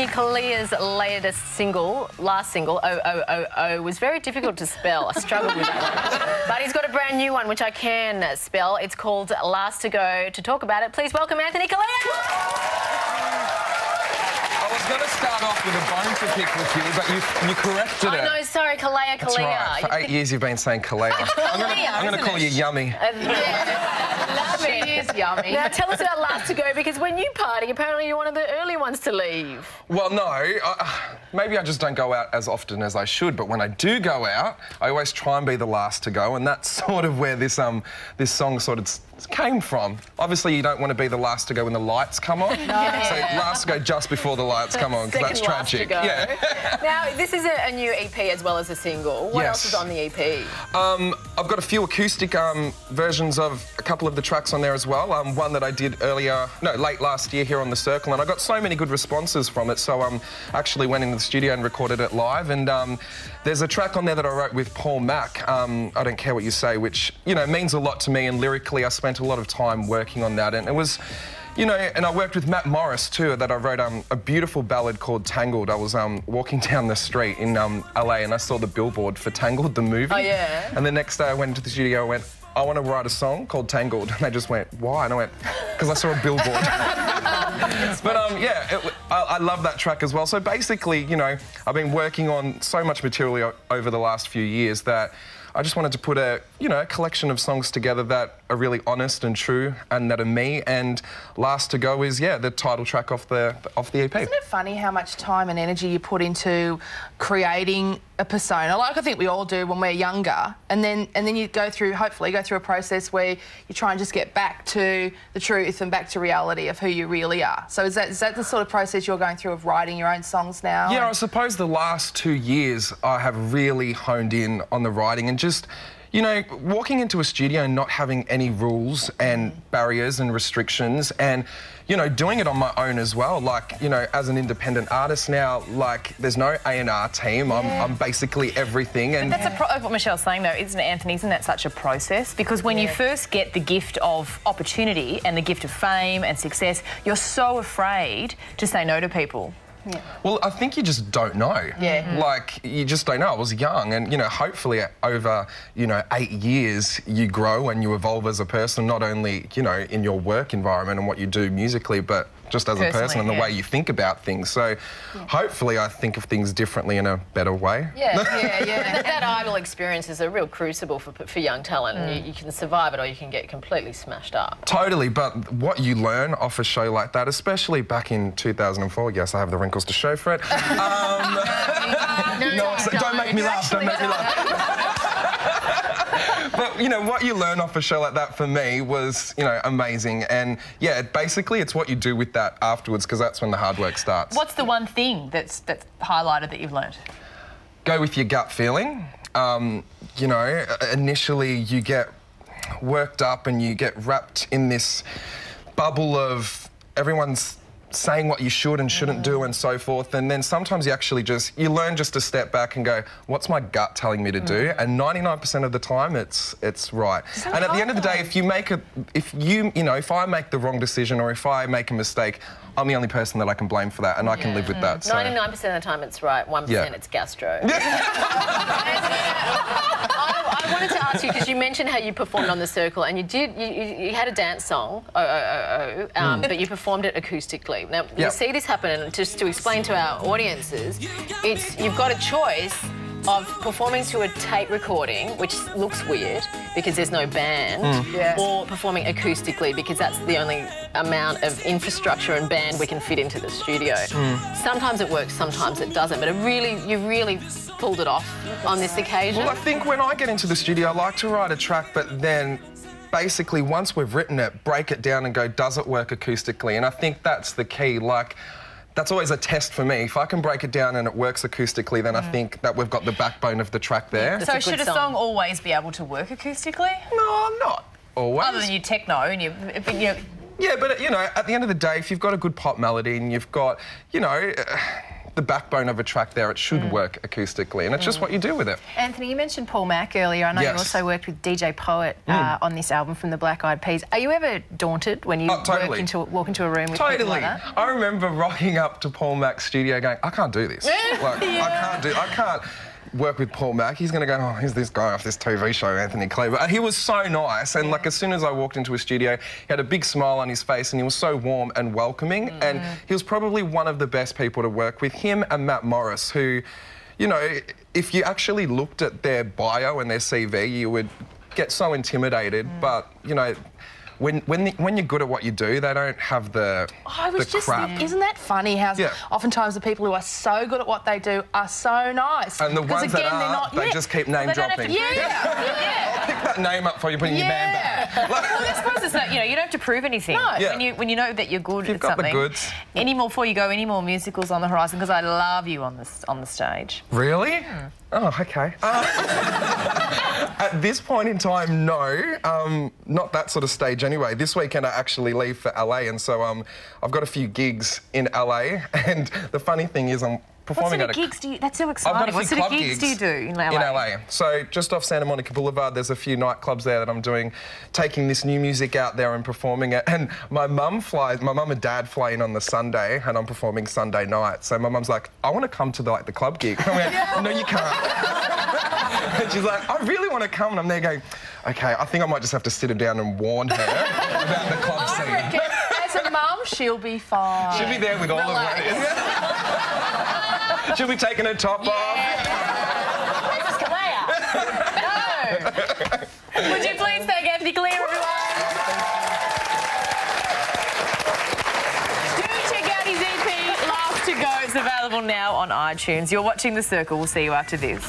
Callea's latest single, last single, O, was very difficult to spell. I struggled with that one. But he's got a brand new one, which I can spell. It's called Last to Go. To talk about it, please welcome Anthony Callea. I was going to start off with a bone to pick with you, but you corrected it. Oh, no, sorry, Callea. That's right. For 8 years you've been saying Callea. I'm going to call you Yummy. Love it. She is yummy. Now, tell us about Last to Go, because when you party, apparently you're one of the early ones to leave. Well, no. Maybe I just don't go out as often as I should, but when I do go out, I always try and be the last to go, and that's sort of where this song sort of came from. Obviously, you don't want to be the last to go when the lights come on. No. So last to go just before the lights come on, because that's tragic. Yeah. Now, this is a new EP as well as a single. What else is on the EP? I've got a few acoustic versions of a couple of the tracks on there as well. One that I did late last year here on the Circle, and I got so many good responses from it, so I actually went into the studio and recorded it live. And there's a track on there that I wrote with Paul Mac, I Don't Care What You Say, which, you know, means a lot to me, and lyrically I spent a lot of time working on that, and it was, you know, and I worked with Matt Morris too, that I wrote a beautiful ballad called Tangled. I was walking down the street in LA and I saw the billboard for Tangled, the movie. Oh, yeah. And the next day I went into the studio and went, I want to write a song called Tangled. And they just went, why? And I went, because I saw a billboard. But yeah, I love that track as well. So basically, you know, I've been working on so much material over the last few years that I just wanted to put a collection of songs together that are really honest and true and that are me. And Last to Go is, the title track off the EP. Isn't it funny how much time and energy you put into creating a persona, like I think we all do when we're younger, and then you hopefully go through a process where you try and just get back to the truth and back to reality of who you really are. So is that the sort of process you're going through of writing your own songs now? Yeah, I suppose the last 2 years I have really honed in on the writing, and just, you know, walking into a studio and not having any rules and barriers and restrictions, and, you know, doing it on my own as well. Like, you know, as an independent artist now, like, there's no A&R team. I'm basically everything. And but that's what Michelle's saying, though, isn't it, Anthony? Isn't that such a process? Because when you first get the gift of opportunity and the gift of fame and success, you're so afraid to say no to people. Yeah. Well, I think you just don't know. Yeah. Like, you just don't know. I was young, and, you know, hopefully over, 8 years you grow and you evolve as a person, not only, you know, in your work environment and what you do musically, but just as a person and the way you think about things. So hopefully I think of things differently in a better way. That idol experience is a real crucible for young talent, and you can survive it or you can get completely smashed up. Totally, but what you learn off a show like that, especially back in 2004, yes, I have the wrinkles to show for it. Don't make me laugh, don't make me laugh. But, you know, what you learn off a show like that for me was, you know, amazing. And, yeah, basically it's what you do with that afterwards, because that's when the hard work starts. What's the one thing that's highlighted that you've learnt? Go with your gut feeling. You know, initially you get worked up and you get wrapped in this bubble of everyone's saying what you should and shouldn't do and so forth, and then sometimes you learn just to step back and go, what's my gut telling me to do? And 99% of the time it's right. So and at the end of the day, if I make the wrong decision or if I make a mistake, I'm the only person that I can blame for that, and I can live with that. So 99% of the time it's right, 1% it's gastro. I wanted to ask you, because you mentioned how you performed on the Circle, and you had a dance song, but you performed it acoustically. Now, you see this happen, and just to explain to our audiences, you've got a choice of performing to a tape recording, which looks weird because there's no band, or performing acoustically because that's the only amount of infrastructure and band we can fit into the studio. Sometimes it works, sometimes it doesn't, but you really pulled it off on this occasion. Well, I think when I get into the studio, I like to write a track, but then basically once we've written it, break it down and go, does it work acoustically? And I think that's the key. Like, that's always a test for me. If I can break it down and it works acoustically, then I think that we've got the backbone of the track there. So should a song always be able to work acoustically? No, not always. Other than your techno and your... Yeah, but, you know, at the end of the day, if you've got a good pop melody and you've got, you know, the backbone of a track there. It should work acoustically, and it's just what you do with it. Anthony, you mentioned Paul Mac earlier. I know you also worked with DJ Poet on this album from the Black Eyed Peas. Are you ever daunted when you walk into a room with people like that? I remember rocking up to Paul Mac's studio going, I can't do this. Like, I can't work with Paul Mac. He's going to go, oh, here's this guy off this TV show, Anthony Callea. But he was so nice, and like as soon as I walked into his studio, he had a big smile on his face, and he was so warm and welcoming, and he was probably one of the best people to work with. Him and Matt Morris, who, you know, if you actually looked at their bio and their CV, you would get so intimidated, but, you know, when you're good at what you do, they don't have the crap. Isn't that funny how oftentimes the people who are so good at what they do are so nice. And the ones that are, they just keep name dropping. I'll pick that name up for you, put it in your man bag. Well, I suppose it's not, you know, you don't have to prove anything. No. When you know that you're good You've at something. got the goods. Before you go, any more musicals on the horizon? Because I love you on the stage. Really? Oh, okay. At this point in time, no. Not that sort of stage anyway. This weekend I actually leave for LA, and so I've got a few gigs in LA, and the funny thing is I'm performing what sort of gigs do you... That's so exciting. I've got a few what sort of club gigs do you do in LA? In LA. So just off Santa Monica Boulevard, there's a few nightclubs there that I'm doing, taking this new music out there and performing it. And my mum and dad fly in on the Sunday, and I'm performing Sunday night. So my mum's like, I want to come to the club gig. I'm like, no, you can't. And she's like, I really want to come. And I'm there going, OK, I think I might just have to sit her down and warn her about the club scene. I reckon, as a mum, she'll be fine. She'll be there with all of it. She'll be taking her top off. This is Callea. No. Would you please thank Anthony Callea, everyone? Do check out his EP, Last to Go. It's available now on iTunes. You're watching The Circle. We'll see you after this.